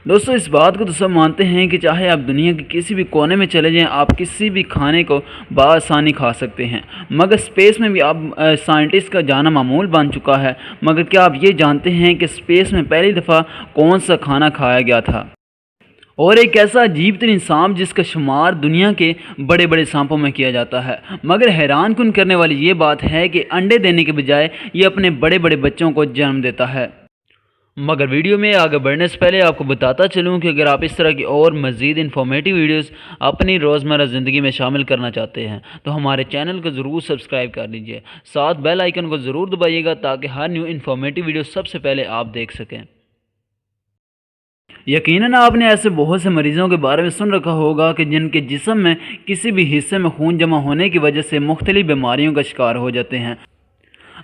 دوستوں اس بات کو تو سب مانتے ہیں کہ چاہے آپ دنیا کے کسی بھی کونے میں چلے جائیں آپ کسی بھی کھانے کو بآسانی کھا سکتے ہیں، مگر اسپیس میں بھی آپ سائنٹسٹ کا جانا معمول بن چکا ہے۔ مگر کیا آپ یہ جانتے ہیں کہ اسپیس میں پہلی دفعہ کون سا کھانا کھایا گیا تھا؟ اور ایک ایسا عجیب ترین سانپ جس کا شمار دنیا کے بڑے بڑے سانپوں میں کیا جاتا ہے، مگر حیران کن کرنے والی یہ بات ہے کہ انڈے دینے کے بجائے یہ اپنے بڑے بڑے بچوں کو جنم دیتا ہے۔ مگر ویڈیو میں آگے بڑھنے سے پہلے آپ کو بتاتا چلوں کہ اگر آپ اس طرح کی اور مزید انفارمیٹیو ویڈیوز اپنی روزمرہ زندگی میں شامل کرنا چاہتے ہیں تو ہمارے چینل کو ضرور سبسکرائب کر لیجئے، ساتھ بیل آئیکن کو ضرور دبائیے گا تاکہ ہر نیو انفارمیٹیو ویڈیو سب سے پہلے آپ دیکھ سکیں۔ یقیناً آپ نے ایسے بہت سے مریضوں کے بارے میں سن رکھا ہوگا کہ جن کے جسم میں کسی بھی حصے میں خون جمع ہونے کی وجہ سے مختلف بیماریوں کا شکار ہو جاتے ہیں۔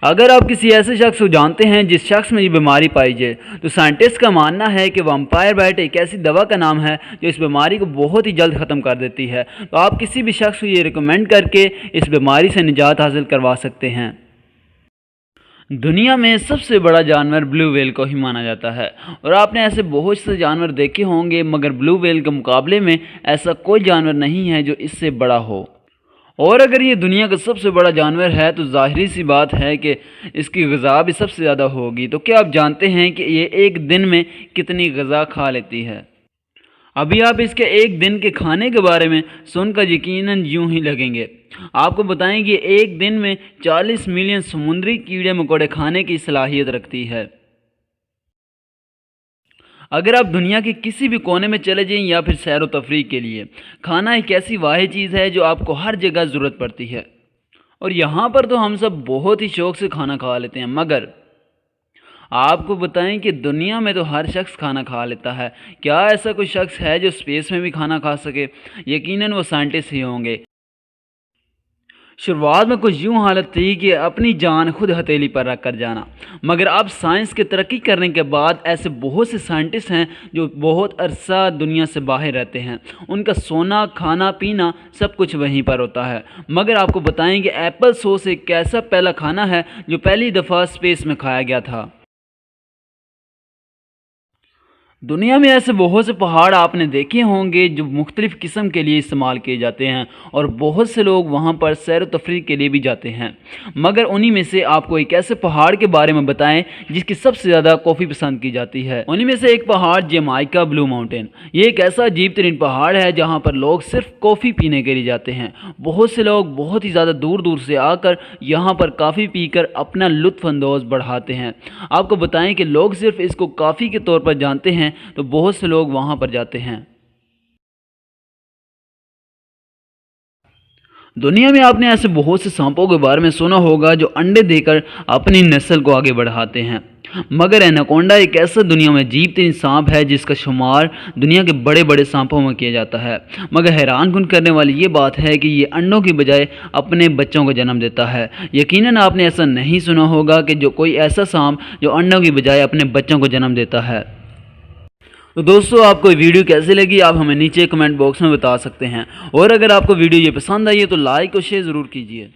اگر آپ کسی ایسے شخص کو جانتے ہیں جس شخص میں یہ بیماری پائی جائے تو سائنٹسٹ کا ماننا ہے کہ ویمپائر بائٹ ایک ایسی دوا کا نام ہے جو اس بیماری کو بہت ہی جلد ختم کر دیتی ہے، تو آپ کسی بھی شخص کو یہ ریکمینڈ کر کے اس بیماری سے نجات حاصل کروا سکتے ہیں۔ دنیا میں سب سے بڑا جانور بلو ویل کو ہی مانا جاتا ہے، اور آپ نے ایسے بہت سے جانور دیکھے ہوں گے مگر بلو ویل کے مقابلے میں ایسا کوئی جانور نہیں ہے جو اس سے بڑا ہو۔ اور اگر یہ دنیا کا سب سے بڑا جانور ہے تو ظاہری سی بات ہے کہ اس کی غذا بھی سب سے زیادہ ہوگی۔ تو کیا آپ جانتے ہیں کہ یہ ایک دن میں کتنی غذا کھا لیتی ہے؟ ابھی آپ اس کے ایک دن کے کھانے کے بارے میں سن کر یقیناً یوں ہی لگیں گے۔ آپ کو بتائیں کہ ایک دن میں 40 ملین سمندری کیڑے مکوڑے کھانے کی صلاحیت رکھتی ہے۔ اگر آپ دنیا کے کسی بھی کونے میں چلے جائیں یا پھر سیر و تفریح کے لیے، کھانا ایک ایسی واحد چیز ہے جو آپ کو ہر جگہ ضرورت پڑتی ہے، اور یہاں پر تو ہم سب بہت ہی شوق سے کھانا کھا لیتے ہیں، مگر آپ کو بتائیں کہ دنیا میں تو ہر شخص کھانا کھا لیتا ہے۔ کیا ایسا کوئی شخص ہے جو اسپیس میں بھی کھانا کھا سکے؟ یقیناً وہ سائنٹسٹ ہی ہوں گے۔ شروعات میں کچھ یوں حالت تھی کہ اپنی جان خود ہتھیلی پر رکھ کر جانا، مگر اب سائنس کے ترقی کرنے کے بعد ایسے بہت سے سائنٹسٹ ہیں جو بہت عرصہ دنیا سے باہر رہتے ہیں، ان کا سونا کھانا پینا سب کچھ وہیں پر ہوتا ہے۔ مگر آپ کو بتائیں کہ ایپل سوس ایک ایسا پہلا کھانا ہے جو پہلی دفعہ اسپیس میں کھایا گیا تھا۔ دنیا میں ایسے بہت سے پہاڑ آپ نے دیکھے ہوں گے جو مختلف قسم کے لیے استعمال کیے جاتے ہیں، اور بہت سے لوگ وہاں پر سیر و تفریح کے لیے بھی جاتے ہیں، مگر انہی میں سے آپ کو ایک ایسے پہاڑ کے بارے میں بتائیں جس کی سب سے زیادہ کافی پسند کی جاتی ہے۔ انہی میں سے ایک پہاڑ جمیکا بلو ماؤنٹین، یہ ایک ایسا عجیب ترین پہاڑ ہے جہاں پر لوگ صرف کافی پینے کے لیے جاتے ہیں۔ بہت سے لوگ بہت ہی زیادہ دور دور سے آ کر یہاں پر کافی پی کر اپنا لطف اندوز بڑھاتے ہیں۔ آپ کو بتائیں کہ لوگ صرف اس کو کافی کے طور پر جانتے ہیں تو بہت سے لوگ وہاں پر جاتے ہیں۔ دنیا میں آپ نے ایسے بہت سے سانپوں کے بارے میں سنا ہوگا جو انڈے دے کر اپنی نسل کو آگے بڑھاتے ہیں، مگر ایناکونڈا ایک ایسا دنیا میں عجیب ترین سانپ ہے جس کا شمار دنیا کے بڑے بڑے سانپوں میں کیا جاتا ہے، مگر حیران کن کرنے والی یہ بات ہے کہ یہ انڈوں کی بجائے اپنے بچوں کو جنم دیتا ہے۔ یقیناً آپ نے ایسا نہیں سنا ہوگا کہ جو کوئی ایسا سانپ جو انڈوں کی بجائے اپنے بچوں کو جنم دیتا ہے۔ تو دوستو آپ کو یہ ویڈیو کیسے لگی آپ ہمیں نیچے کمنٹ باکس میں بتا سکتے ہیں، اور اگر آپ کو ویڈیو یہ پسند آئی ہے تو لائک اور شیئر ضرور کیجیے۔